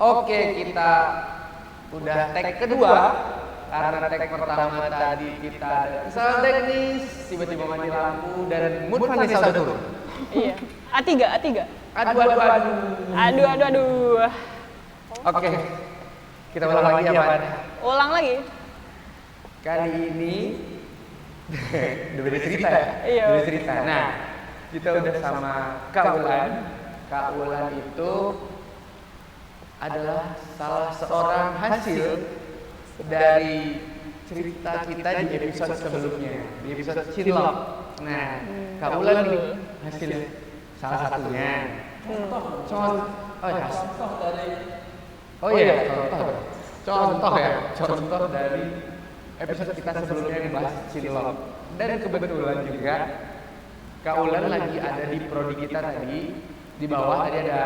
Oke, kita udah tag kedua. Karena tag pertama tadi kita ada kesalahan teknis, tiba-tiba mati lampu dan mood Vanessa udah turun. Iya. A3. Aduh. Oke, kita ulang lagi ya Pan. Ulang lagi. Kali ini udah beda cerita ya? Iya. Beda cerita. Nah, kita udah sama Kak Ulan. Kak Ulan itu adalah salah seorang hasil dari cerita kita di episode sebelumnya, di episode Cinlok. Nah, Kak Ulan nih hasilnya salah satunya. Contoh dari episode kita sebelumnya yang bahas Cinlok. Dan kebetulan juga Kak Ulan lagi ada di prodi kita tadi. Di bawah tadi ada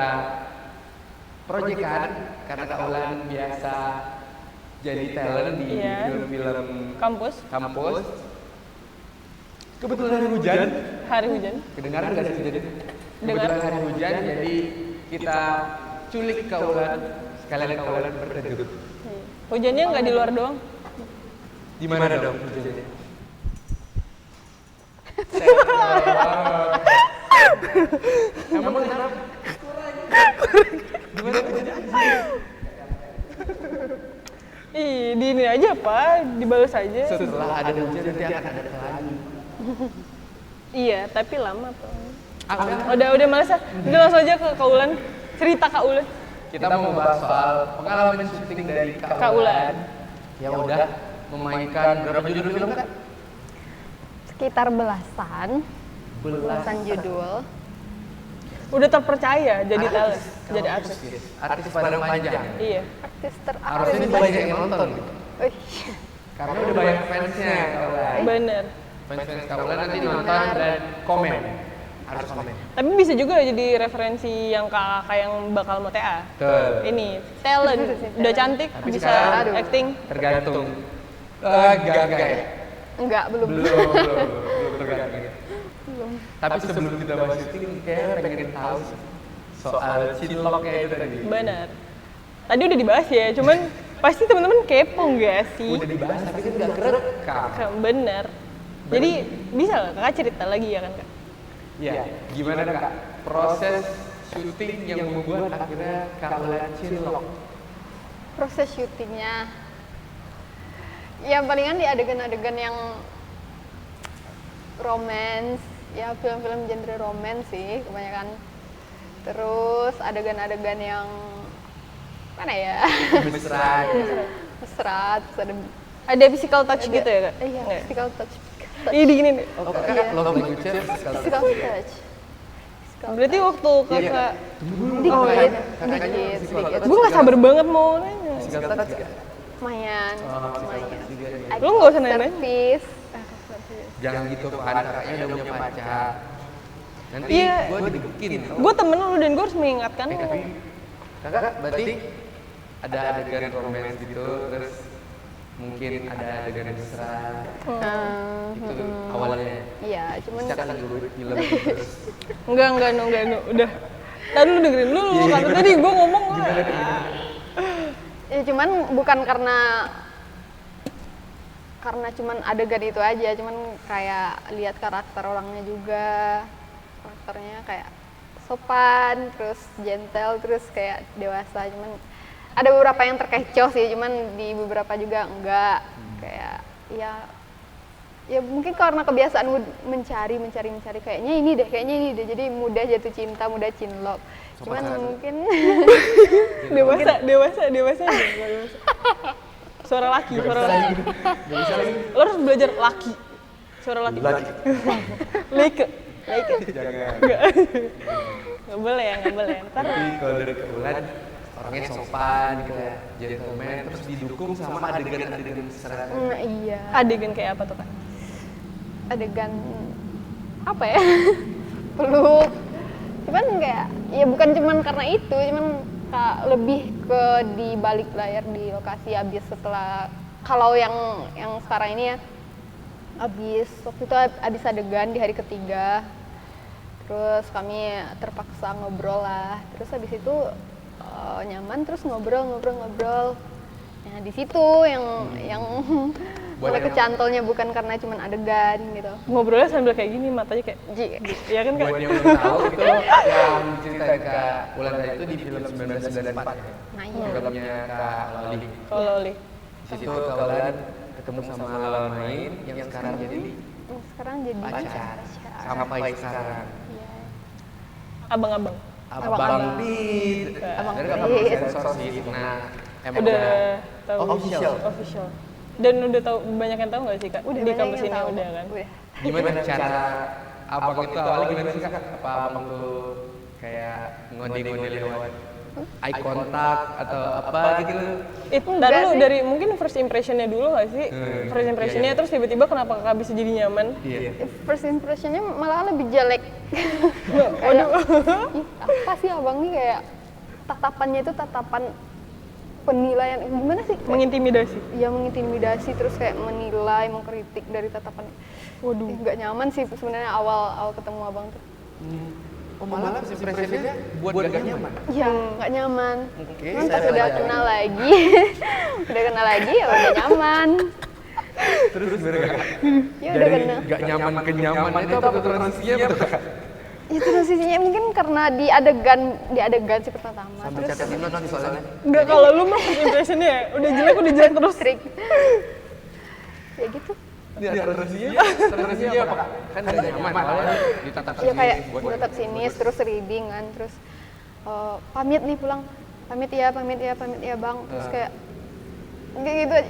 proyekan karena Kak Ulan biasa jadi talent di film-film Kampus. Kebetulan hari hujan. Kedengaran nggak sih jadi? Kebetulan hari hujan, jadi kita culik Kak Ulan, sekalian Kak Ulan berteduh. Hujannya nggak di luar doang. Di mana dong hujannya? Emang kenapa? Gimana hujannya? Di ini aja Pak, dibalas aja. Setelah ada hujan nanti akan ada lagi. Iya, tapi lama Pak. Udah malas ah. Udah langsung aja ke Kak Ulan. Cerita Kak Ulan. Kita mau bahas soal pengalaman syuting dari Kak Ulan. Yang udah memainkan berapa judul film Kak? Sekitar belasan judul. Udah terpercaya jadi talent, jadi artis. Artis padang panjang. Iya. Artis terartis. Harusnya ini banyak yang nonton gitu. Karena udah banyak fansnya Kak Ulan. Bener. Fans Kak Ulan nanti nonton dan komen. Harus komen. Tapi bisa juga jadi referensi yang kakak yang bakal mau TA. Betul. Ini talent, udah cantik, Tapi bisa sekarang acting. Tergantung. Enggak ya. Enggak, belum Tergantung. Tapi sebelum kita bahas syuting, kayak pengen tahu soal Cinloknya itu tadi. Benar. Tadi udah dibahas ya, cuman pasti teman-teman kepo nggak sih? Udah dibahas tapi kan nggak kerekam. Bener. Jadi bisa lah kakak cerita lagi ya kan Kak? Iya. Gimana Kak proses syuting yang membuat akhirnya Kak Ulan Cinlok? proses syutingnya. Ya palingan di adegan-adegan yang romance, ya film-film genre romance sih kebanyakan. Terus adegan-adegan yang mana ya? Mesra. Mesra, terus Ada physical touch gitu ya Kak? iya, Nggak? physical touch. Ini digini nih. Oh Kakak love language-nya Physical touch. Berarti waktu kakak, Dikit. gue nggak sabar banget mau nanya. physical touch nggak? Lumayan. Lu nggak usah nanya. Service. Jangan gitu kan, kakaknya udah punya pacar. Nanti Iya. gue digebukin. Gue temen lu dan gue harus mengingatkan lu. Tapi kakak berarti ada adegan romance gitu, terus mungkin ada adegan mesra. Itu awalnya. Iya, cuman Bisa kan gue film terus. Enggak, udah. Tadi lu dengerin lu, kata tadi gue ngomong. ya cuman bukan karena cuman adegan itu aja, cuman kayak lihat karakter orangnya juga. Karakternya kayak sopan, terus gentle, terus kayak dewasa. Cuman ada beberapa yang terkecoh sih, cuman di beberapa juga enggak. Kayak ya mungkin karena kebiasaan mencari kayaknya ini deh, jadi mudah jatuh cinta, mudah cinlok. Cuman mungkin dewasa. Suara laki. Lo harus belajar laki. Suara laki. Leke. Jangan. Nggak boleh. Ntar Tapi kalau dari Kak Ulan orangnya sopan gitu ya, gentleman, terus didukung sama adegan-adegan mesra. iya. adegan kayak apa tuh Kak? Adegan apa ya? Peluk. Cuman kayak ya bukan cuman karena itu, cuman lebih ke di balik layar di lokasi habis setelah kalau yang sekarang ini ya waktu itu habis adegan di hari ketiga. Terus kami terpaksa ngobrol lah. Terus habis itu nyaman, terus ngobrol. Nah di situ yang mulai kecantolnya, bukan karena cuman adegan gitu. Ngobrolnya sambil kayak gini, matanya kayak ya kan Kak? Buat yang belum tahu itu yang ceritain Kak Ulan tadi itu di film 1994 ya. Nah iya. Filmnya Kak Loli. Kalau Loli. Di situ Kak Ulan ketemu sama lawan main yang sekarang jadi Sekarang jadi pacar sampai sekarang. Iya. Abang-abang. Abang Pit. Abang Dari Pit. Abang sensor sih. Nah, emang Udah tahu official. official. Dan udah tahu, banyak yang tahu nggak sih Kak? Udah Di banyak kampus yang ini tahu. udah kan? Udah. Gimana cara abang itu awalnya gimana sih Kak? Apa abang tuh kayak ngode-ngode lewat eye contact atau apa gitu? Itu ntar Enggak lu sih. dari mungkin first impressionnya dulu nggak sih? First impressionnya iya. terus tiba-tiba kenapa Kakak bisa jadi nyaman? Iya. First impressionnya malah lebih jelek. Kayak, "Ih, apa sih abang nih?" Kayak tatapannya itu tatapan penilaian, gimana sih? Mengintimidasi. Ya mengintimidasi, terus kayak menilai, mengkritik dari tatapan. Waduh. Nggak nyaman sih sebenarnya awal ketemu abang tuh. Oh malah impresinya buat gak nyaman. Iya, nggak nyaman. Oke, Cuman saya pas udah pelajari. kenal lagi, udah kenal lagi ya udah nyaman. Terus bener gak? Ya udah kenal. Gak nyaman ke nyaman itu apa tuh transisinya betul Kak? Itu transisinya mungkin karena di adegan si pertama. Sambil Terus catat notes nih soalnya. Enggak, kalau lu mah first impressionnya ya, udah jelek terus. trik. Ya gitu. Iya, transisinya apa Kak? Kan gak nyaman, awalnya ditatap Ya kayak buat tetap sinis, terus reading kan, terus pamit nih pulang, pamit ya bang, terus kayak gitu aja.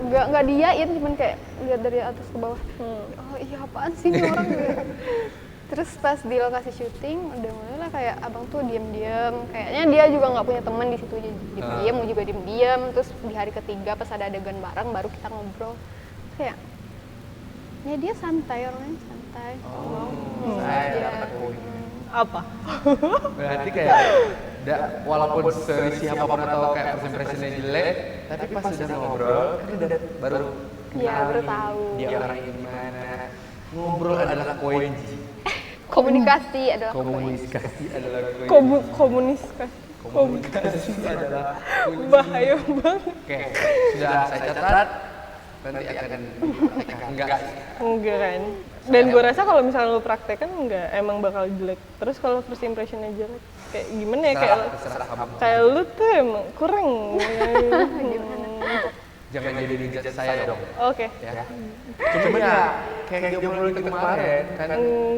nggak diain, cuman kayak lihat dari atas ke bawah. Oh iya apaan sih ini orang gitu. Terus pas di lokasi syuting udah mulai lah kayak abang tuh diam-diam, kayaknya dia juga nggak punya teman di situ, diam juga diam. Terus di hari ketiga pas ada adegan bareng baru kita ngobrol, kayak ya dia santai, orangnya santai. Saya Iya. dapat poin. Apa? Berarti kayak walaupun selisih apapun atau kayak first impressionnya jelek, tapi pas sudah ngobrol kan udah baru Iya, baru kenalin tahu. dia orangnya gimana. Ngobrol adalah kunci. Komunikasi adalah Komunikasi adalah kunci. Komunikasi adalah kunci. bahaya banget. Oke, sudah saya catat. Nanti akan enggak. Enggak kan? Dan gue rasa kalau misalnya lu praktekan enggak, emang bakal jelek. Terus kalau first impressionnya jelek, kayak gimana ya, Terserah kamu. kayak lu tuh emang kurang. Jangan jadi ngejudge saya dong. Oke. Ya. Cuma ya kayak jomblo itu kemarin kan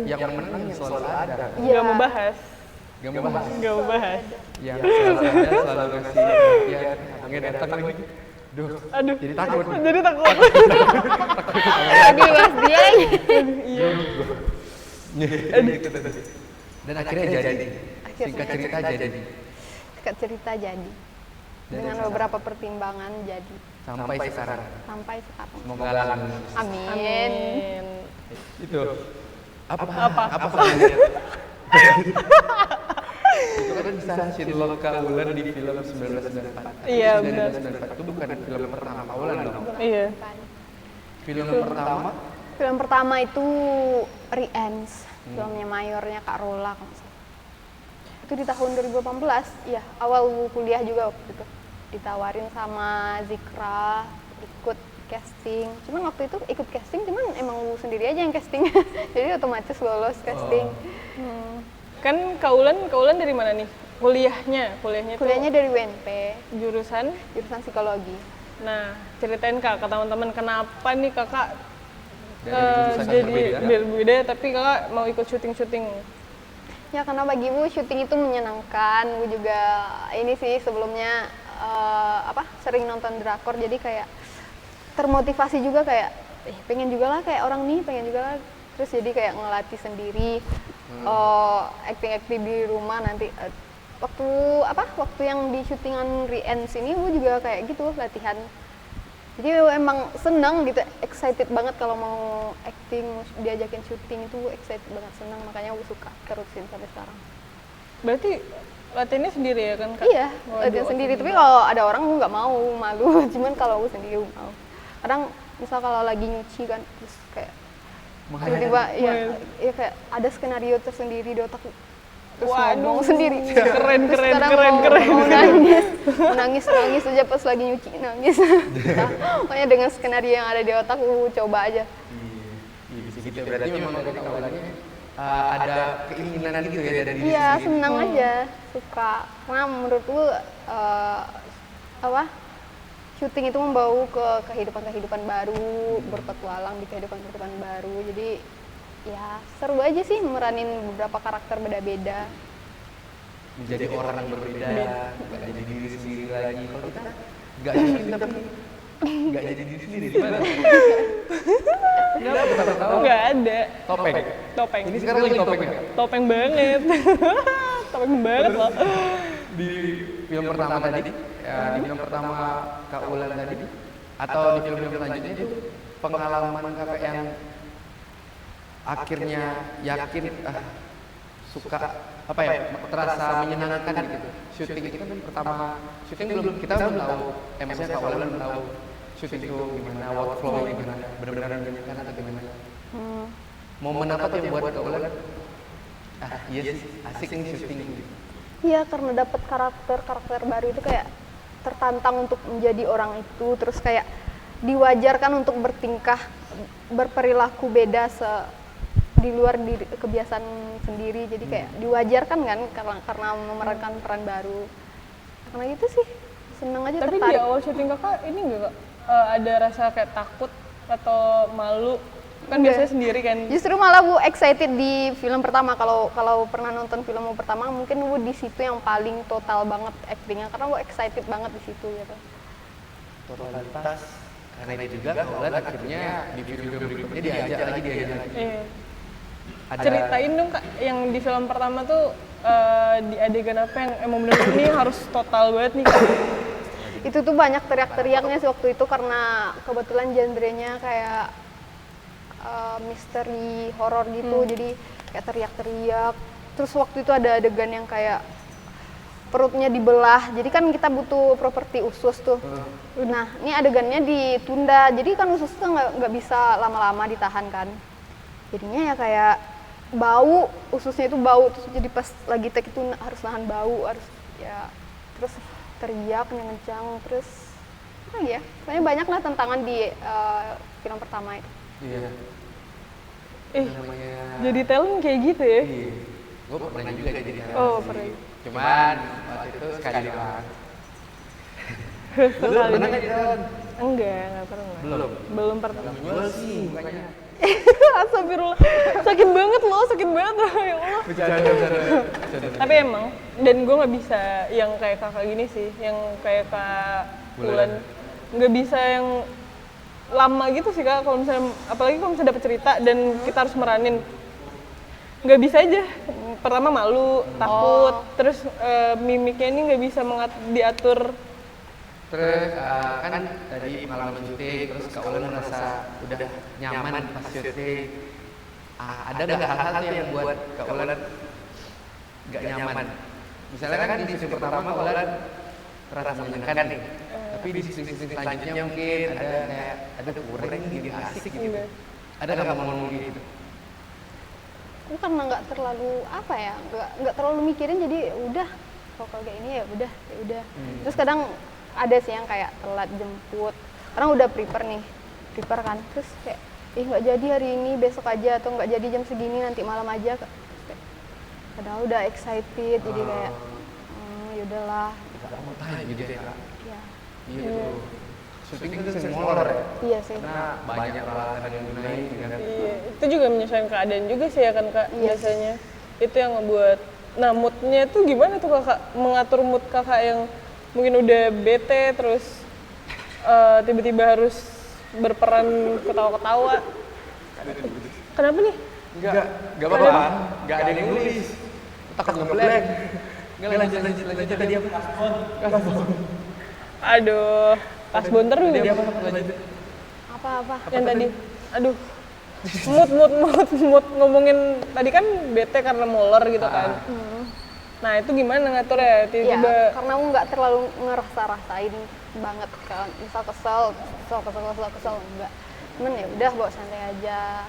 yang menang yang selalu ada. Iya. Nggak mau bahas. Gak mau bahas. Nggak mau bahas. Yang selalu ada, selalu ngasih ya abangnya datang lagi. Duh, Aduh. jadi takut. Jadi takut. lagi bahas dia. Iya. Gitu. Dan akhirnya jadi. Singkat cerita jadi. Singkat cerita jadi. Dengan beberapa pertimbangan jadi Sampai sekarang. sampai sekarang. Semoga langgeng. Amin. Amin. Itu. Apa? Apa? Itu kan bisa Shinlock Kak Ulan di film 1994. Iya, Tapi benar. 1994 itu bukan film pertama Kak Ulan dong. Iya. Film pertama Film pertama itu Re-Ends, filmnya mayornya Kak Rola kalau nggak salah. Itu di tahun 2018, ya awal kuliah juga waktu itu. Ditawarin sama Zikra ikut casting. Cuman waktu itu ikut casting, cuman emang lu sendiri aja yang casting. Jadi otomatis lolos casting. Kan Kaulan dari mana nih? Kuliahnya tuh Kuliahnya dari UNP, jurusan. jurusan psikologi. Nah, ceritain Kak ke teman-teman kenapa nih Kakak dari jurusan yang jadi berbeda. berbeda tapi Kakak mau ikut syuting-syuting. Ya karena bagi Bu syuting itu menyenangkan. Bu juga ini sih sebelumnya sering nonton drakor, jadi kayak termotivasi juga kayak pengen juga lah kayak orang nih, pengen juga lah. Terus jadi kayak ngelatih sendiri, acting di rumah nanti. Waktu yang di syutingan Re-Ends ini Bu juga kayak gitu latihan. Jadi emang senang gitu, excited banget kalau mau acting, diajakin syuting itu excited banget, senang, makanya aku suka terusin sampai sekarang. Berarti latihannya sendiri ya kan Kak? Iya, latihan sendiri, tapi kalau ada orang aku nggak mau, malu, cuman kalau aku sendiri aku mau. Kadang misal kalau lagi nyuci kan, terus kayak tiba-tiba ya kayak ada skenario tersendiri di otak, terus Waduh, ngomong sendiri. keren, Terus keren, kadang keren, mau, keren. mau nangis aja pas lagi nyuci nangis. Nah, pokoknya dengan skenario yang ada di otak aku coba aja. Iya, bisa gitu. Berarti memang dari kawalannya ada keinginan gitu ya dari diri Iya, sendiri. senang aja, suka. Karena menurutku syuting itu membawa ke kehidupan baru, berpetualang di kehidupan baru. Jadi ya seru aja sih meranin beberapa karakter beda-beda. Menjadi orang yang berbeda, nggak jadi diri sendiri lagi. Kalau kita nggak syuting tapi nggak jadi diri sendiri, gimana? Nggak, ketawa-ketawa. Nggak ada. Topeng. Ini sekarang lagi topeng ya? Topeng banget. Topeng banget loh. Di film pertama tadi, ya, di film pertama Kak Ulan tadi, atau di film-film selanjutnya itu pengalaman kakak yang akhirnya yakin suka apa ya, terasa menyenangkan gitu. Syuting itu kan pertama syuting kita belum tahu, maksudnya Kak Ulan belum tahu syuting itu gimana, workflow gimana, benar-benar menyenangkan atau gimana. Momen apa tuh yang buat Kak Ulan iya sih asik nih syuting gitu. Iya, karena dapat karakter baru itu kayak tertantang untuk menjadi orang itu, terus kayak diwajarkan untuk bertingkah, berperilaku beda di luar kebiasaan sendiri. Jadi kayak diwajarkan kan karena memerankan peran baru. Karena gitu sih, seneng aja. Tapi tertarik. di awal syuting kakak ini nggak kak ada rasa kayak takut atau malu? Kan Enggak. biasanya sendiri kan. Justru malah Bu excited di film pertama. Kalau pernah nonton film pertama, mungkin Bu di situ yang paling total banget actingnya, karena Bu excited banget di situ gitu. Totalitas. Karena itu juga Kak Ulan akhirnya di film-film berikutnya diajak lagi. Iya. Ceritain dong kak, yang di film pertama tuh di adegan apa yang emang bener-bener ini harus total banget nih kak? Itu tuh banyak teriak-teriaknya sih waktu itu, karena kebetulan genrenya kayak misteri horor gitu. Jadi kayak teriak-teriak. Terus waktu itu ada adegan yang kayak perutnya dibelah, jadi kan kita butuh properti usus tuh. Nah, ini adegannya ditunda, jadi kan usus tuh nggak bisa lama-lama ditahan kan. Jadinya ya kayak bau, ususnya itu bau, terus jadi pas lagi take itu harus nahan bau, harus ya, terus teriak yang kencang, terus apa ya, pokoknya banyak lah tantangan di film pertama itu. Iya. Namanya Jadi talent kayak gitu ya? Iya. Gue pernah juga jadi talent Oh, sih. pernah. Cuman waktu itu sekali doang. Lu Sekali. pernah nggak jadi talent? Enggak pernah. Belum pernah. Jual sih, bukannya. Astagfirullah, sakit banget loh, ya Allah. Bercanda. Tapi emang, dan gue nggak bisa yang kayak kakak gini sih, yang kayak Kak Ulan, nggak bisa yang lama gitu sih kak. Kalau misalnya, apalagi kalau misalnya dapet cerita dan kita harus meranin, nggak bisa aja. Pertama malu, takut, terus mimiknya ini nggak bisa diatur. Terus kan tadi pengalaman syuting, terus Kak Ulan merasa udah nyaman pas syuting. Ada nggak hal-hal tuh yang buat Kak Ulan nggak nyaman? Misalnya kan di syuting pertama Kak Ulan terasa menyenangkan nih, tapi di syuting selanjutnya mungkin ada kayak ada kurang gitu, asik gitu. Ada nggak momen gitu? Aku karena nggak terlalu apa ya, nggak terlalu mikirin, jadi udah kalau kayak ini ya udah. Terus kadang ada sih yang kayak telat jemput, karena udah prepare kan, terus kayak nggak jadi hari ini, besok aja, atau nggak jadi jam segini, nanti malam aja. Padahal udah excited, jadi kayak yaudahlah. Nggak mau tahan gitu ya. Ya. Iya tuh. Syuting itu sering molor ya. Iya sih. Karena banyak peralatan yang digunain kan. Iya, itu juga menyesuaikan keadaan juga sih ya kan kak, Iya. biasanya. Itu yang ngebuat, nah moodnya tuh gimana tuh kakak, mengatur mood kakak yang mungkin udah bete, terus tiba-tiba harus berperan ketawa-ketawa. Kenapa nih? Enggak apa-apa. Enggak ada yang nulis. Takut ngeblank. Enggak lanjut tadi apa? Aduh, pas bonter Tadi juga. apa? Lanjut. Apa-apa. Yang tadi, aduh, mood ngomongin tadi kan bete karena molor gitu kan. Nah itu gimana ngatur ya, Iya, tiba-tiba karena aku nggak terlalu ngerasa-rasain banget kan, misal kesel enggak. Cuman ya udah bawa santai aja.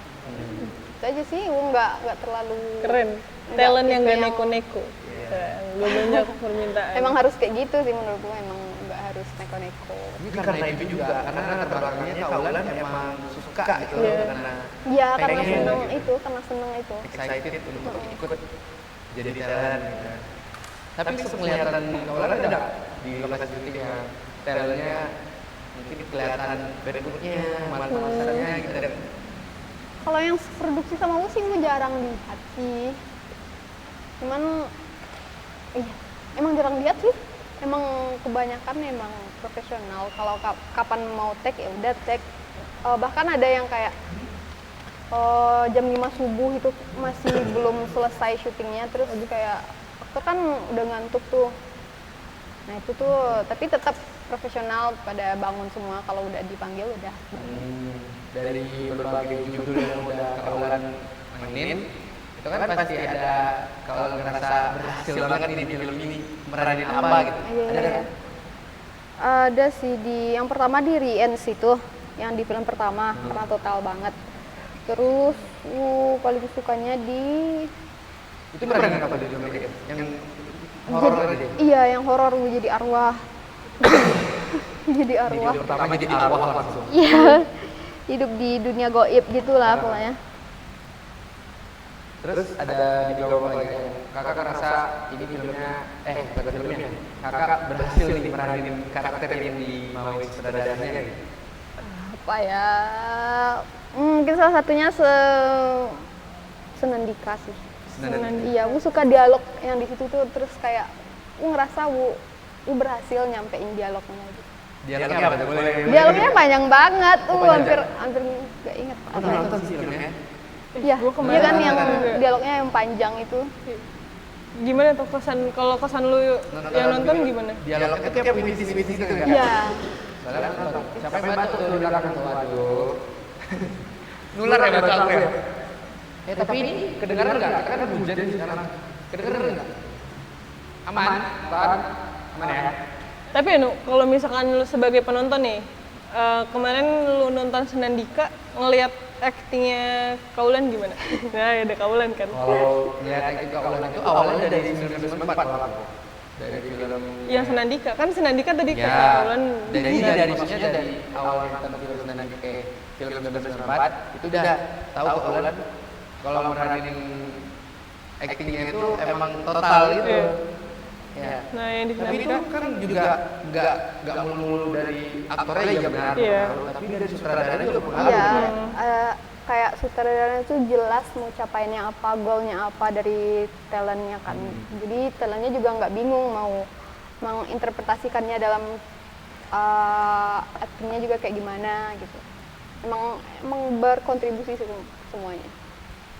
Itu aja sih, aku nggak terlalu keren. talent yang tipe gak neko-neko. Gak banyak permintaan. Emang harus kayak gitu sih menurut gue, emang nggak harus neko-neko. Ini karena itu juga, karena latar belakangnya Kak Ulan emang suka gitu, Iya. karena Iya, karena pengen seneng gitu. itu, karena seneng itu. excited untuk ikut jadi talent gitu. Tapi kelihatan Kak Ulan ada nggak di lokasi syutingnya talentnya mungkin kelihatan bentuknya, mata-matanya gitu. Kalau yang produksi sama musik gue jarang lihat sih. Cuman iya, emang jarang lihat sih. Emang kebanyakan emang profesional. Kalau kapan mau take ya udah take. Bahkan ada yang kayak jam 5 subuh itu masih belum selesai syutingnya, terus kayak aku kan udah ngantuk tuh. Nah itu tuh, tapi tetap profesional, pada bangun semua kalau udah dipanggil udah. Dari berbagai judul yang udah Kak Ulan mainin, itu kan pasti ada Kak Ulan ngerasa berhasil banget di film ini, meranin apa gitu. Ada Iya. kan? Ada sih di yang pertama di Riens itu, yang di film pertama karena total banget. Terus paling sukanya di Itu meranin apa di film ini? Yang horor aja. iya yang horor, gue jadi arwah. Jadi Di arwah. film pertama jadi arwah langsung. Iya. Hidup di dunia goib gitulah pokoknya. Terus ada di film apa lagi yang kakak ngerasa ini filmnya, bukan filmnya, kakak berhasil nih meranin karakter yang dimauin sutradaranya gitu. Apa ya? Mungkin salah satunya Senandika sih. Iya, gue suka dialog yang di situ tuh, terus kayak gue ngerasa gue berhasil nyampein dialognya gitu. Dialognya apa tuh? Boleh? Dialognya panjang banget tuh, Oh, panjang. hampir nggak inget. Aku nonton sih filmnya. Iya, Gua kemarin iya kan yang juga. dialognya yang panjang itu. Gimana tuh kalau kesan lu yang nonton gimana? Dialognya tuh kayak puisi-puisi gitu kan? Iya. Soalnya kan nonton, siapa yang batuk tuh di belakang tuh, aduh. Nular ya batuk aku ya? Tapi ini kedengaran nggak? Kita kan hujan nih sekarang. Kedengaran nggak? Aman? Aman ya? Tapi Nu, kalau misalkan lu sebagai penonton nih, kemarin lu nonton Senandika, ngelihat aktingnya Kak Ulan gimana? Nah, ada Kak Ulan kan. Kalau lihat acting Kak Ulan itu awalnya dari 1994 kalau aku. Dari film Yang Senandika, kan Senandika tadi ya, Kak Ulan. dari maksudnya dari awal nonton film Senandika film 1994 itu udah tahu Kak Ulan kalau meranin actingnya itu emang total gitu. Iya. Ya. Nah, yang di Tapi itu Senandika kan juga nggak melulu dari aktornya ya benar, Iya. tapi dari sutradaranya juga pengaruh. Iya, kayak sutradaranya tuh jelas mau capainnya apa, goalnya apa dari talentnya kan. Jadi talentnya juga nggak bingung mau menginterpretasikannya dalam actingnya juga kayak gimana gitu. Emang berkontribusi semuanya.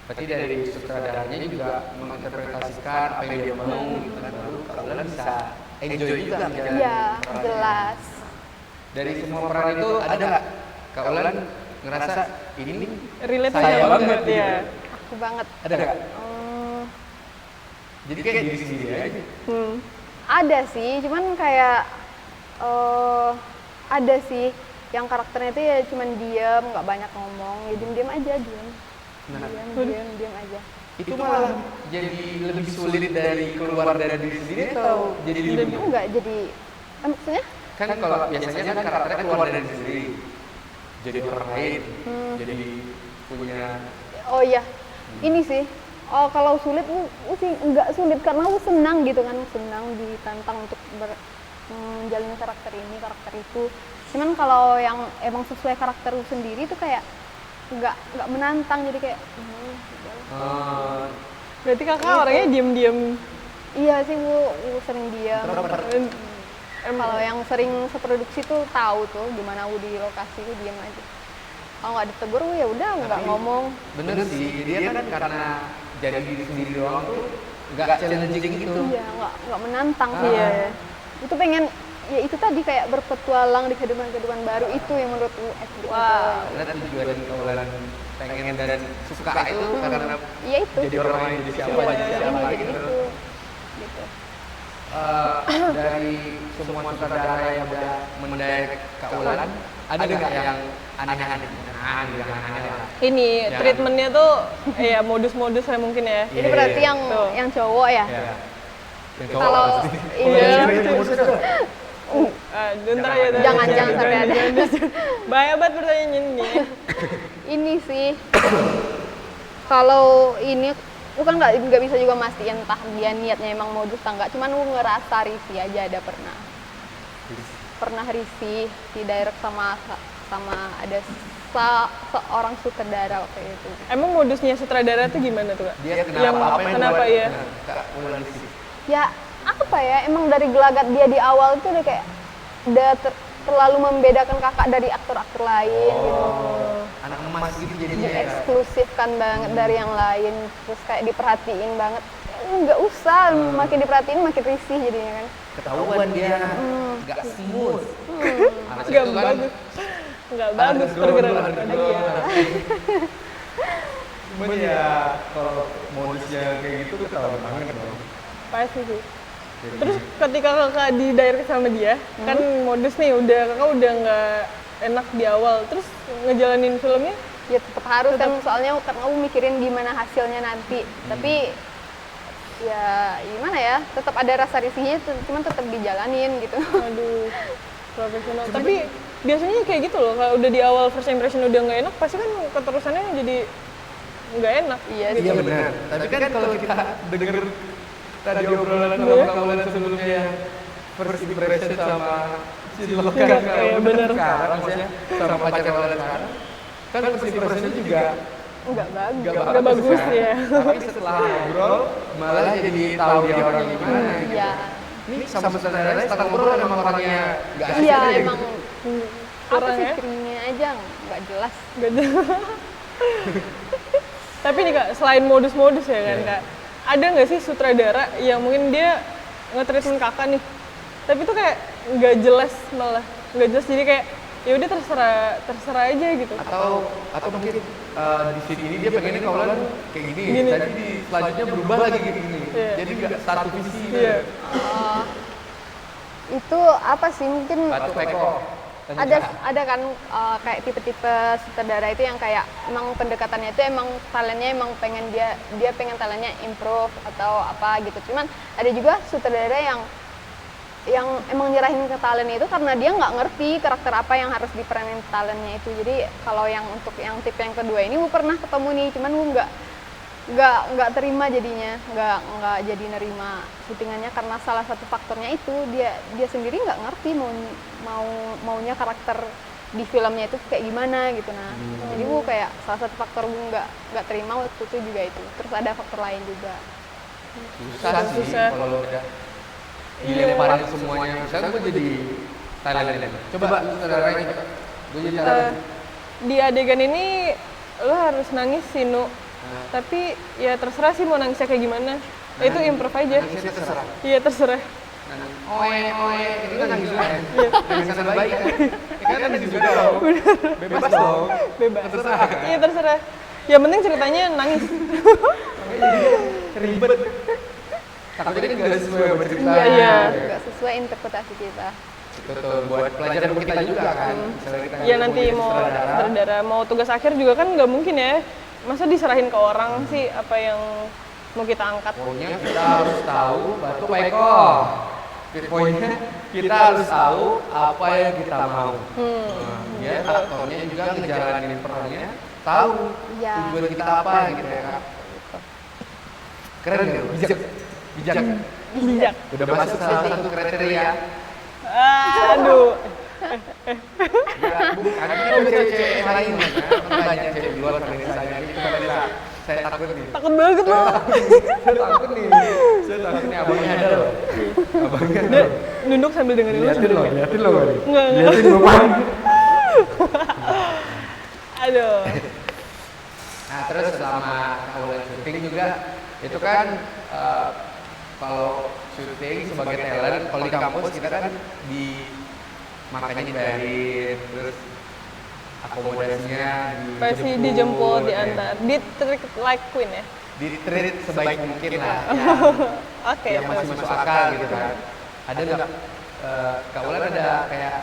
Berarti dari sutradaranya juga menginterpretasikan apa yang dia mau gitu kan, baru Kak Ulan bisa enjoy juga menjalani Iya, perannya. jelas. Dari semua peran itu ada nggak Kak Ulan ngerasa ini nih relate saya sama banget banget gitu. ya. Aku banget. Ada nggak? Hmm, Jadi kayak diri sendiri aja. ada sih, cuman kayak ada sih yang karakternya itu ya cuman diam, nggak banyak ngomong, ya diam aja, diam aja. Itu malah jadi lebih sulit dari keluar dari diri sendiri atau jadi lebih Enggak jadi, maksudnya kan kalau biasanya kan karakternya keluar dari diri sendiri jadi orang lain, jadi punya oh iya, ini sih. Oh kalau sulit, sih nggak sulit karena aku senang gitu kan, senang ditantang untuk menjalani karakter ini, karakter itu. Cuman kalau yang emang sesuai karakter lu sendiri itu kayak nggak menantang, jadi kayak Berarti kakak orangnya diam-diam. iya sih, gue sering diam. Kalau yang sering seproduksi tuh tahu tuh gimana aku di lokasi, gue diam aja. Kalau nggak ditegur, ya udah nggak ngomong. bener sih, dia kan karena jadi diri sendiri doang tuh nggak challenging gitu. Iya, nggak menantang sih. Iya. Itu pengen, ya itu tadi kayak berpetualang di kehidupan baru, itu yang menurutku acting itu. Karena tujuan Kak Ulan pengen dan suka itu karena Iya itu. jadi orang lain, jadi siapa, jadi siapa gitu. Gitu. Dari semua sutradara yang udah mendirect Kak Ulan, ada nggak yang aneh-aneh? jangan aneh lah. Ini Ya. treatmentnya tuh ya modus-modus ya mungkin ya. Ini berarti Tuh. yang cowok ya. Ya. Yang cowok Kalau pasti. iya, Kalau cewek modus tuh. Ntar ya. Jangan sampai ada. Bahaya banget pertanyaan ini. Ini sih kalau ini lu kan nggak bisa juga mastiin entah dia niatnya emang modus atau enggak, cuman lu ngerasa risih aja, ada pernah risih di direct sama ada seorang sutradara waktu itu. Emang modusnya sutradara tuh gimana tuh Kak? Dia Kenapa ya? Kak Ulan di sini. Ya apa ya, emang dari gelagat dia di awal tuh udah kayak terlalu membedakan kakak dari aktor-aktor lain gitu. Anak emas gitu jadinya ya. Eksklusifkan banget dari yang lain, terus kayak diperhatiin banget. Nggak usah, makin diperhatiin makin risih jadinya kan. Ketahuan dia nggak smooth. Anak Nggak itu kan bagus. Nggak bagus pergerakan dia. Cuman ya kalau modusnya kayak gitu ketahuan banget dong. Pasti sih. Terus ketika kakak di direct sama dia, kan modus nih, kakak udah nggak enak di awal. Terus ngejalanin filmnya, Ya tetap harus kan, soalnya karena kamu mikirin gimana hasilnya nanti. Tapi ya gimana ya, tetap ada rasa risihnya, cuman tetap dijalanin gitu. aduh, profesional. Tapi biasanya kayak gitu loh, kalau udah di awal first impression udah nggak enak, pasti kan keterusannya jadi nggak enak. Iya Iya sih. benar. Tapi kan kalau kita denger tadi obrolan sama Kak Ulan sebelumnya yang first impression sama Cinlok kan Iya, benar. sekarang maksudnya sama pacar Kak Ulan sekarang kan first impressionnya juga Nggak bagus. Nggak bagus, kan? ya. Tapi setelah ngobrol malah jadi tahu dia orang gimana gitu. Iya. Ini sama saudaranya setelah ngobrol emang orangnya nggak asik Iya aja emang gitu. apa Kurang sih ya? ceritanya aja nggak jelas. Nggak jelas. Tapi nih Kak, selain modus-modus ya kan Kak, ada nggak sih sutradara yang mungkin dia nge-treatment kakak nih, tapi tuh kayak nggak jelas, malah nggak jelas, jadi kayak ya udah terserah aja gitu. Atau mungkin di sini ini dia pengennya Kak Ulan kayak gini, tadi di selanjutnya berubah lagi kayak gini. Iya. Jadi nggak satu visi gitu. Iya. Itu apa sih, mungkin Batu Peko. ada kan kayak tipe-tipe sutradara itu yang kayak emang pendekatannya itu emang talentnya emang pengen dia pengen talentnya improve atau apa gitu. Cuman ada juga sutradara yang emang nyerahin ke talent itu karena dia nggak ngerti karakter apa yang harus diperanin talentnya itu. Jadi kalau yang untuk yang tipe yang kedua ini gue pernah ketemu nih, cuman gue nggak terima jadinya, nggak jadi nerima syutingannya karena salah satu faktornya itu dia sendiri nggak ngerti maunya karakter di filmnya itu kayak gimana gitu. Nah jadi gue kayak salah satu faktor gue nggak terima waktu itu juga itu. Terus ada faktor lain juga. Susah sih Susah. kalau udah dilemparin semuanya. Misalnya gue jadi talent. Coba saudaranya coba. Gue jadi talent. Di adegan ini lo harus nangis sih Nu, tapi ya terserah sih mau nangisnya kayak gimana. Itu improve aja. Nangisnya terserah. Iya terserah. Oe, itu kan nangis juga ya? Nangisan baik kan? Ya kan nangis juga dong. Bebas dong. Bebas. Terserah kan? Iya terserah. Yang penting ceritanya nangis. Ribet. Takutnya kan nggak sesuai sama cerita. Iya. Nggak sesuai interpretasi kita. Betul, buat pelajaran buat kita juga kan. Misalnya kita Ya nanti jadi mau sutradara, sutradara mau tugas akhir juga kan nggak mungkin ya. Masa diserahin ke orang sih apa yang mau kita angkat. pokoknya kita harus tahu Batu Peko. Poinnya kita harus tahu apa yang kita mau. Ya, aktornya juga ngejalanin perannya tahu Iya. tujuan kita apa gitu ya Kak. Keren ya, bijak. Bijak. Udah masuk salah satu kriteria. Aduh. Ya, bukan itu cewek yang lain ya. Kan banyak cewek di luar dari saya. Itu Vanessa. Saya takut nih. Takut banget lo. Saya takut nih. Abangnya ada loh. Abangnya ada. Dia nunduk sambil dengerin lu. Liatin loh. Enggak. Liatin bapak. Aduh. Nah terus selama Ulan syuting juga itu kan kalau syuting sebagai talent, kalau di kampus kita kan makanya dibayarin, terus akomodasinya Pasti dijemput, diantar, di treat like queen ya. di treat sebaik mungkin lah, Oke. yang masih masuk akal gitu kan. Ada nggak Kak Ulan ada kayak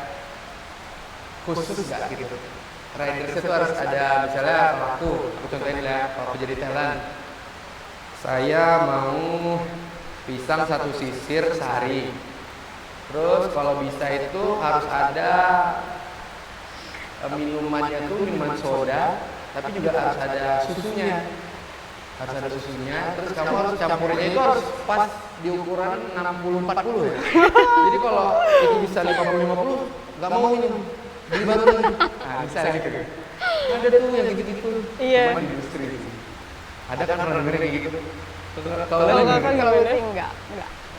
khusus nggak gitu riders itu harus ada, misalnya kalau aku contohin ya, kalau aku jadi talent, saya mau pisang 1 sisir sehari. Terus kalau bisa itu harus ada minumannya tuh minuman soda, tapi juga harus ada susunya. Harus ada susunya, terus kamu harus campurnya itu harus pas di ukuran 60-40 ya. Jadi kalau itu bisa 50-50, nggak mau minum, beli baru lagi. Nah, bisa gitu. Ada tuh yang gitu-gitu. Iya. Cuman di industri gitu. Ada kan pernah dengerin kayak gitu. Kalau Kalau kakak lagi Kalau gimana? sih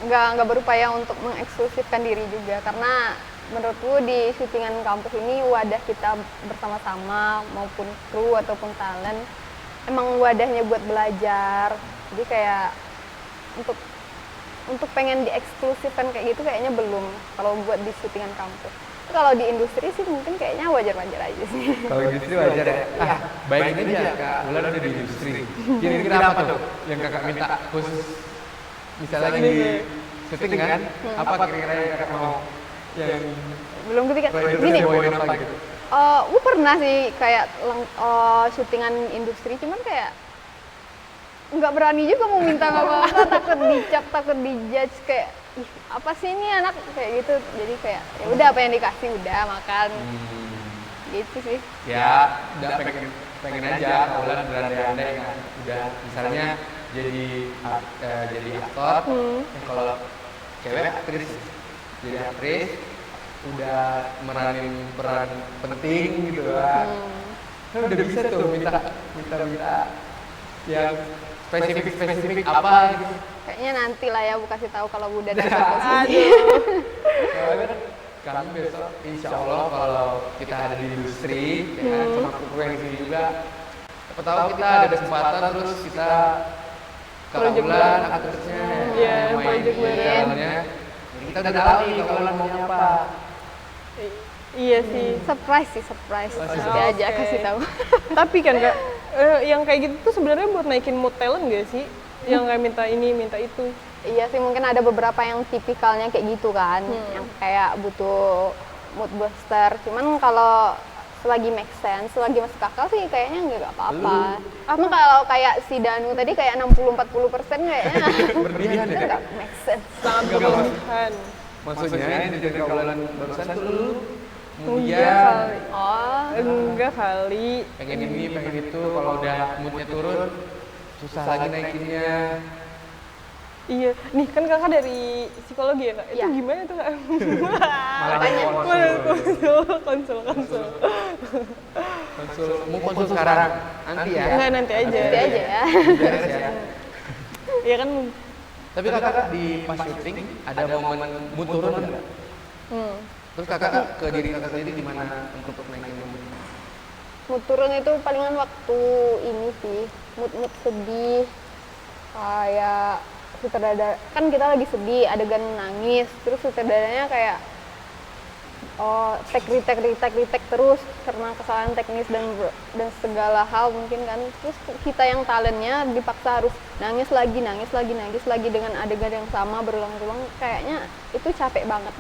enggak berupaya untuk mengeksklusifkan diri juga, karena menurutku di syutingan kampus ini wadah kita bersama-sama maupun kru ataupun talent emang wadahnya buat belajar. Jadi kayak untuk pengen dieksklusifkan kayak gitu kayaknya belum, kalau buat di syutingan kampus. Kalau di industri sih mungkin kayaknya wajar-wajar aja sih. kalau industri wajar ya. Bayangin aja Kak Ulan udah di industri. Kira-kira apa tuh yang Kakak minta khusus? Misalnya lagi di syuting kan? Apa kira-kira yang Kakak mau? Yang Belum kepikiran. ridersnya Gini, bawain apa gitu? gue pernah sih kayak syutingan industri, cuman kayak nggak berani juga mau minta apa-apa, takut dicap, takut dijudge, kayak ih apa sih ini anak kayak gitu. Jadi kayak ya udah apa yang dikasih udah makan gitu sih. Ya, udah pengen aja Kak Ulan berandai-andai kan. Udah misalnya jadi aktor, kalau cewek aktris, jadi aktris udah meranin peran penting gitu kan. Kan udah bisa tuh minta yang spesifik apa gitu. Kayaknya nanti lah ya aku kasih tahu kalau udah dapat posisi. Soalnya kan kami besok insya Allah kalau kita ada di industri, ya kan, sama kru yang di sini juga, siapa tahu kita ada kesempatan terus kita Kak Ulan aktrisnya, Iya, main project di bareng. dalamnya. Kita udah tahu nih Kak Ulan maunya apa. Iya sih. Surprise. Oh, Nanti surprise. aja Oke. kasih tahu. Tapi kan Kak, yang kayak gitu tuh sebenarnya buat naikin mood talent gak sih? Yang kayak minta ini, minta itu. Iya sih, mungkin ada beberapa yang tipikalnya kayak gitu kan, yang kayak butuh mood booster. Cuman kalau selagi make sense, selagi masuk akal sih kayaknya nggak apa-apa. Cuma kalau kayak si Danu tadi kayak 60-40% kayaknya Berlebihan itu ya. nggak make sense. Sangat berlebihan. Maksudnya ini dari Kak Ulan barusan tuh lu Enggak kemudian kali. Oh, Enggak kali. pengen ini pengen itu, kalau udah moodnya turun susah lagi naikinnya. Iya, nih kan kakak dari psikologi ya Kak? Itu Iya. gimana tuh Kak? Malah Makanya. konsul mau konsul sekarang nanti ya. Enggak, nanti aja. nanti aja ya. Beres ya. Iya kan? Tapi kakak di pas syuting ada momen mood turun nggak? Terus kakak ke diri kakak sendiri gimana untuk naikin mood? Mood turun itu palingan waktu ini sih, mood sedih. Kayak sutradara, kan kita lagi sedih, adegan nangis, terus sutradaranya kayak retake terus karena kesalahan teknis dan segala hal mungkin kan. Terus kita yang talentnya dipaksa harus nangis lagi dengan adegan yang sama berulang-ulang. Kayaknya itu capek banget.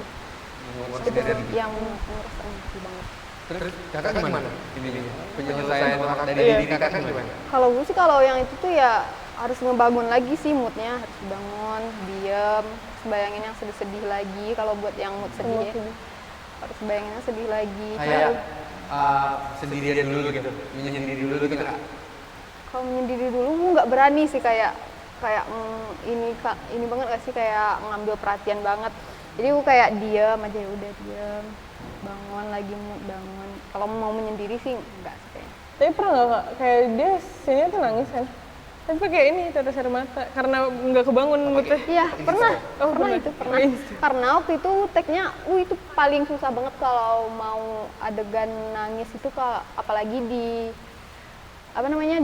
Itu yang merasa emosi banget. Terus kakak gimana? Ini penyelesaian dari diri kakak gimana? Kalau gue sih kalau yang itu tuh ya harus ngebangun lagi sih moodnya, harus bangun, diem, bayangin yang sedih-sedih lagi. Kalau buat yang mood sedih ya, harus bayangin yang sedih lagi. Kayak sendirian dulu gitu, menyendiri dulu gitu kak. Kalau menyendiri dulu gue nggak berani sih, kayak ini banget gak sih, kayak ngambil perhatian banget. Jadi gue kayak diem aja, ya udah diem, bangun lagi mood, bangun. Kalau mau menyendiri sih enggak sih kayaknya. Tapi pernah nggak Kak? Kayak dia sini tuh nangis kan? Tapi kayak ini tetes air mata karena nggak kebangun moodnya. Iya, pernah. Oh, pernah. Pernah. Karena waktu itu take-nya, itu paling susah banget kalau mau adegan nangis itu, apalagi di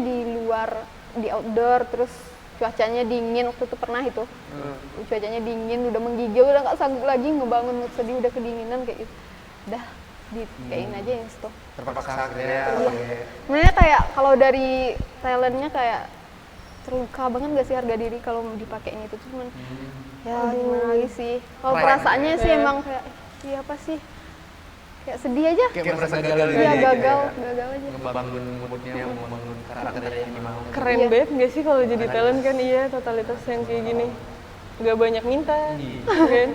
di luar, di outdoor, terus cuacanya dingin. Waktu itu pernah itu. Cuacanya dingin, udah menggigil, udah nggak sanggup lagi ngebangun mood sedih, udah kedinginan kayak gitu. Udah dikain aja yang stop. Terpaksa akhirnya. Sebenarnya kayak kalau dari talentnya kayak terluka banget gak sih harga diri kalau dipakein itu, cuman ya gimana lagi sih. Kalau perasaannya sih emang kayak iya apa sih, kayak sedih aja. Kayak merasa gagal Iya, gitu gagal ya. aja. Ngebangun moodnya, membangun karakternya yang mau. Keren Iya. banget nggak sih kalau jadi talent kan? Iya, totalitas yang kayak gini. Nggak banyak minta, kan?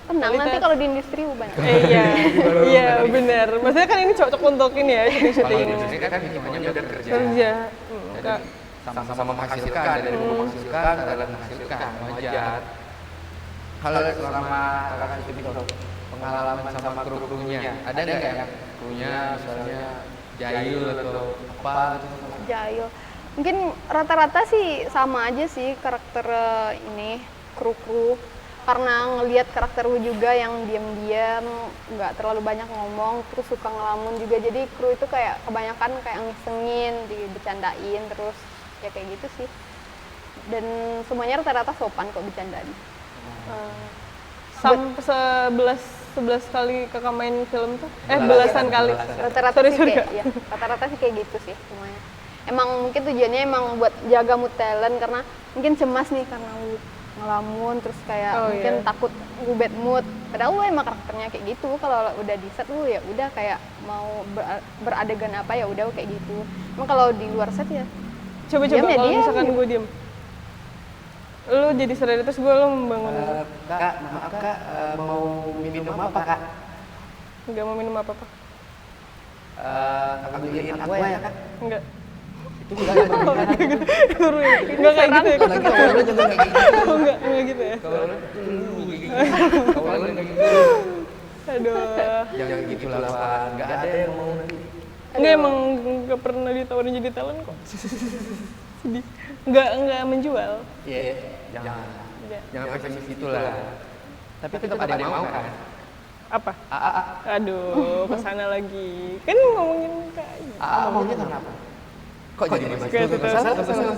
Tenang, nanti kalau di industri banyak. Iya, iya benar. Maksudnya kan ini cocok untuk ini ya, Kalau syuting-syuting di sini kan hitungannya udah kerja. kerja. Jadi sama-sama menghasilkan, dari menghasilkan adalah menghasilkan, wajar. Kalau selama kakak syuting pengalaman sama kru-krunya, ada nggak yang krunya misalnya jahil atau apa gitu? Jahil. Mungkin rata-rata sih sama aja sih karakter ini kru-kru. Karena ngelihat karakter gue juga yang diam-diam, nggak terlalu banyak ngomong, terus suka ngelamun juga. Jadi kru itu kayak kebanyakan kayak ngisengin, dibecandain terus ya kayak gitu sih. Dan semuanya rata-rata sopan kok bercandaan. Sampai 11 kali kakak main film tuh? Belasan kali. Rata-rata sih kayak ya, rata-rata sih kayak gitu sih semuanya. Emang mungkin tujuannya emang buat jaga mood talent karena mungkin cemas nih karena ngelamun terus kayak mungkin takut gue bad mood. Padahal gue emang karakternya kayak gitu. Kalau udah di set ya udah kayak mau beradegan apa ya udah kayak gitu. Emang kalau di luar set ya Coba diam ya kalau diam. misalkan gue diem. Lu jadi sutradara terus gue lo membangun. Kak, maaf kak, mau minum apa kak? Enggak mau minum apa-apa. Kakak beliin aqua ya kak? Enggak. Itu juga berlebihan. Enggak kayak gitu ya. Lagi awalnya juga kayak gitu. Enggak gitu ya. Kalau awalnya kayak gitu. Aduh. Jangan gitu lah Pak, nggak ada yang mau nanti. Enggak emang enggak pernah ditawarin jadi talent kok. Sedih. Enggak menjual. Iya, jangan. Enggak. Jangan pesimis gitulah. Tapi tetap ada yang mau kan? Apa? Aduh, kesana lagi. Kan ngomongin kayak Maunya kenapa? Kok jadi mas? Kayak gitu. Salah.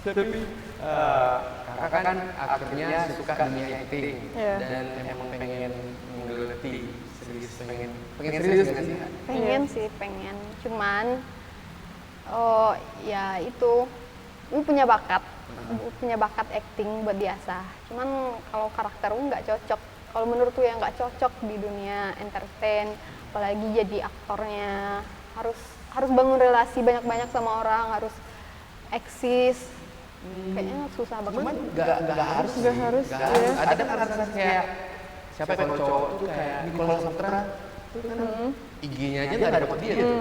Tapi kakak kan akhirnya suka dunia acting Iya. dan emang pengen menggeluti serius, pengen serius nggak sih? pengen sih pengen. Cuman ya itu gue punya bakat acting buat biasa. Cuman kalau karakter gue nggak cocok. Kalau menurut gue yang nggak cocok di dunia entertain, apalagi jadi aktornya harus bangun relasi banyak-banyak sama orang, harus eksis. Kayaknya susah banget. Cuman nggak harus. Nggak harus, Nggak iya. harus. Ada kan artis kayak siapa kalau cowok tuh kayak Nicole Saputra itu kan IG-nya aja nggak dapet dia gitu.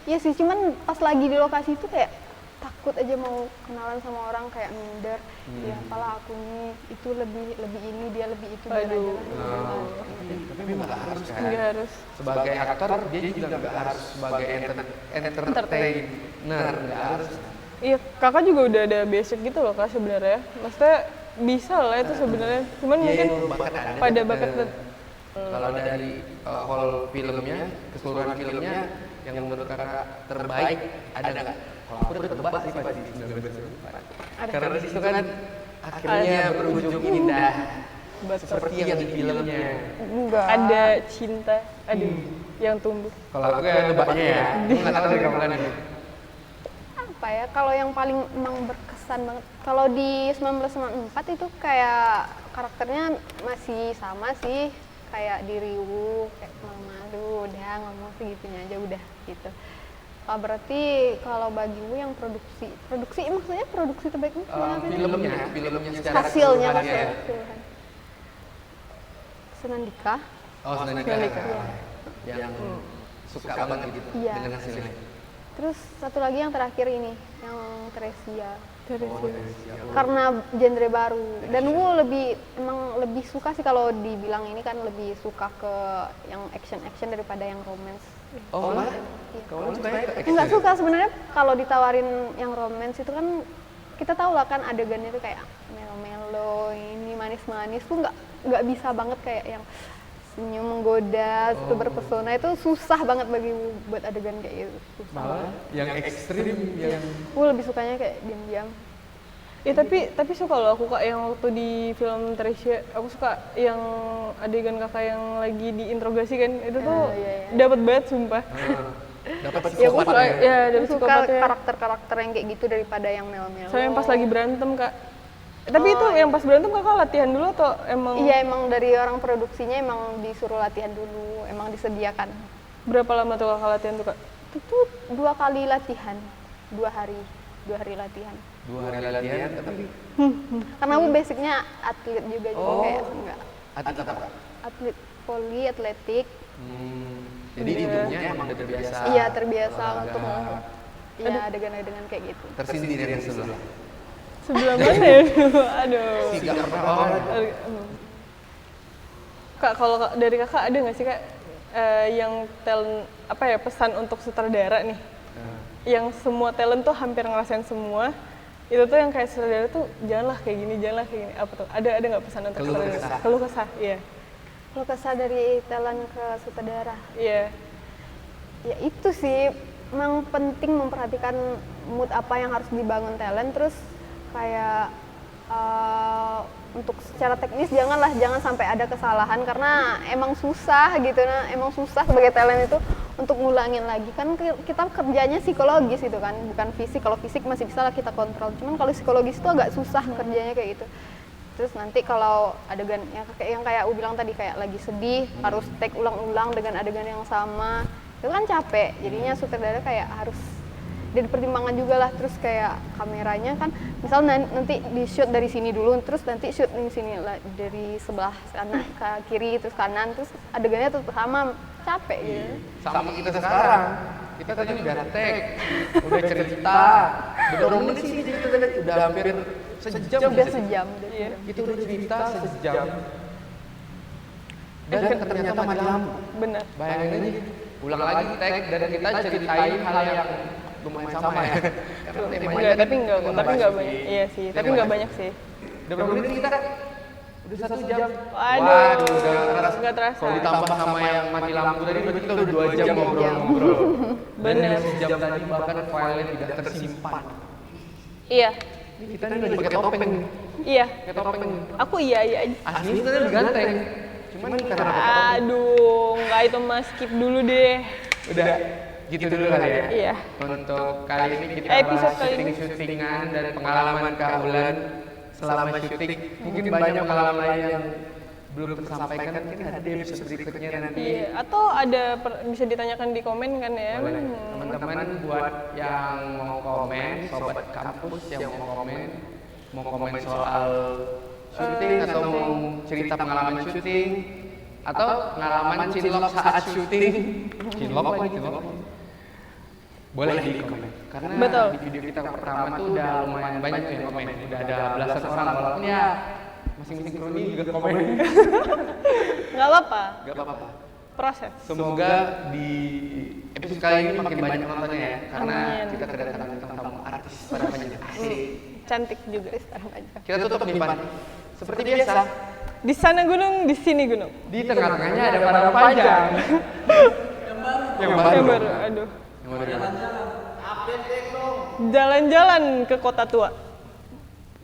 Iya sih, cuman pas lagi di lokasi itu kayak takut aja mau kenalan sama orang, kayak minder. Ya apalah aku nih, itu lebih ini, dia lebih itu, biar aja Aduh. lah. Tapi memang nggak harus kan. Nggak harus. Sebagai aktor dia juga nggak harus sebagai entertainer, nggak harus. Iya, kakak juga udah ada basic gitu loh kak sebenarnya. Maksudnya bisa lah itu sebenarnya. Cuman mungkin bakat ada. pada bakat Kalau dari whole filmnya, keseluruhan filmnya yang menurut kakak terbaik ada nggak? Kalau aku udah tebak sih pasti 1994. Karena di situ kan akhirnya berujung indah seperti yang di filmnya. Enggak. ada cinta, aduh, yang tumbuh. Kalau aku ya nebaknya ya, aku nggak tahu dari kamu kan. Apa ya, kalau yang paling emang berkesan banget, kalau di 1994 itu kayak karakternya masih sama sih, kayak di Riwu, kayak malu-malu, udah ngomong segitunya aja udah gitu. Berarti kalau bagi gue yang produksi maksudnya produksi terbaik maksudnya apa sih? Filmnya secara Hasilnya keseluruhannya. keseluruhan. Senandika. Oh, Senandika. Yang suka banget gitu Iya. dengan hasilnya. Terus satu lagi yang terakhir ini, yang Teresia. Oh, Karena genre baru, dan gue lebih suka sih kalau dibilang ini kan lebih suka ke yang action daripada yang romance. Oh, malah? Iya. Kamu suka ya? Nggak suka sebenarnya kalau ditawarin yang romance itu kan kita tahu lah kan adegannya itu kayak melo-melo, ini manis-manis tuh nggak bisa banget kayak yang senyum menggoda, itu berpesona, itu susah banget bagi buat adegan kayak gitu. Susah Malah banget. yang ekstrim yang Gue lebih sukanya kayak diam-diam. Tapi suka loh aku kak yang waktu di film Teresia, aku suka yang adegan kakak yang lagi diinterogasi kan, itu tuh Iya. dapat banget sumpah. dapat Ya aku suka, psikopatnya. ya dari Gue suka psikopatnya. karakter-karakter yang kayak gitu daripada yang melo-melo. Saya yang pas lagi berantem kak, Tapi itu yang pas berantem kakak latihan dulu atau emang? Iya, emang dari orang produksinya emang disuruh latihan dulu, emang disediakan. Berapa lama tuh kakak latihan tuh kak? Itu 2 kali latihan, 2 hari latihan. 2 hari latihan tapi Karena aku basicnya atlet juga, jadi kayak enggak atlet apa? atlet voli, atletik. Jadi hidupnya emang udah terbiasa. Iya, terbiasa olahraga. untuk iya adegan-adegan kayak gitu. Tersindir yang sebelah. Sebelah mana ya? Aduh. Tidak pernah olahraga. Kak, kalau dari kakak ada nggak sih kak yang talent apa ya pesan untuk sutradara nih? Yang semua talent tuh hampir ngerasain semua. Itu tuh yang kayak sutradara tuh janganlah kayak gini. Apa tuh? Ada nggak pesan untuk Keluh sutradara? kesah. Keluh kesah, iya. Kalau kesal dari talent ke sutradara, Iya. ya itu sih memang penting memperhatikan mood apa yang harus dibangun talent, terus kayak untuk secara teknis jangan sampai ada kesalahan karena emang susah gitu, emang susah sebagai talent itu untuk ngulangin lagi, kan kita kerjanya psikologis itu kan, bukan fisik. Kalau fisik masih bisa lah kita kontrol, cuman kalau psikologis itu agak susah kerjanya kayak gitu. Terus nanti kalau adegan yang kayak aku bilang tadi, kayak lagi sedih harus take ulang-ulang dengan adegan yang sama, itu kan capek. Jadinya sutradara kayak harus jadi pertimbangan juga lah. Terus kayak kameranya kan misal nanti di shoot dari sini dulu, terus nanti shoot di sini lah, dari sebelah kanan ke kiri terus kanan, terus adegannya tetap sama, capek gitu. Sama kita sekarang. Kita tadi udah take, udah cerita, berapa menit sih jadi kita tadi udah hampir sejam. Udah sejam. Iya. Itu udah cerita sejam. Dan ternyata mati lampu. Benar. Bayangin aja, ulang lagi take dan kita ceritain hal yang lumayan sama ya. Karena temanya Enggak, kan tapi enggak membahas banyak. di- Iya sih, tapi tema enggak ya. banyak sih. Udah berapa menit kita? Udah 1 jam. Waduh, udah nggak terasa. Kalau ditambah sama yang mati lampu tadi berarti kita udah 2 jam ngobrol-ngobrol. Dan Bener. sejam tadi bahkan file tidak tersimpan. Iya. Ini kita nih lagi pakai topeng nih. Iya. Pakai topeng nih. Aku iya aja. Asli itu tadi diganteng. Cuman karena pakai topeng. Aduh, enggak itu mas skip dulu deh. Udah gitu dulu kali ya. Iya. Untuk kali ini kita Episode bahas kali ini. syuting-syutingan dan pengalaman Kak Ulan selama syuting. Mungkin banyak pengalaman lain yang belum tersampaikan, mungkin ada di episode berikutnya nanti. Iya, atau ada bisa ditanyakan di komen kan ya. Boleh. Teman-teman buat yang mau komen, sobat kampus yang mau komen soal syuting atau mau cerita pengalaman syuting atau pengalaman cinlok saat syuting. Cinlok apa cinlok? Boleh di komen. Karena Betul. di video kita pertama tuh udah lumayan banyak yang komen. Udah ada belasan orang, walaupun ya masing-masing kroni juga komen. Nggak apa-apa, Gak apa-apa. proses. Semoga di episode kali ini makin banyak nontonnya ya, karena Amin. kita kedatangan tamu artis pada banyak. Asik. Cantik juga. Kita tutup nih Pan. Seperti biasa, Di sana gunung, di sini gunung. di tengah-tengahnya ada padang panjang. Yang baru. Yang baru, aduh. Yang baru. Jalan-jalan ke kota tua.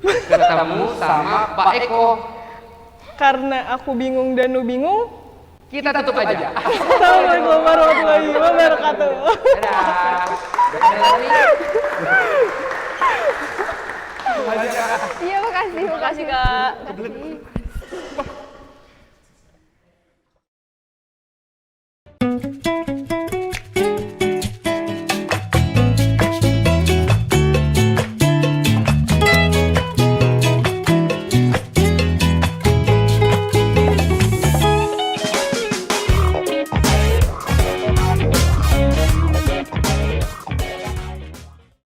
Ketemu sama Pak Eko. Karena aku bingung dan lu bingung. Kita tutup aja. Assalamualaikum warahmatullahi wabarakatuh. Dadah. Iya, makasih Makasih kak. Makasih.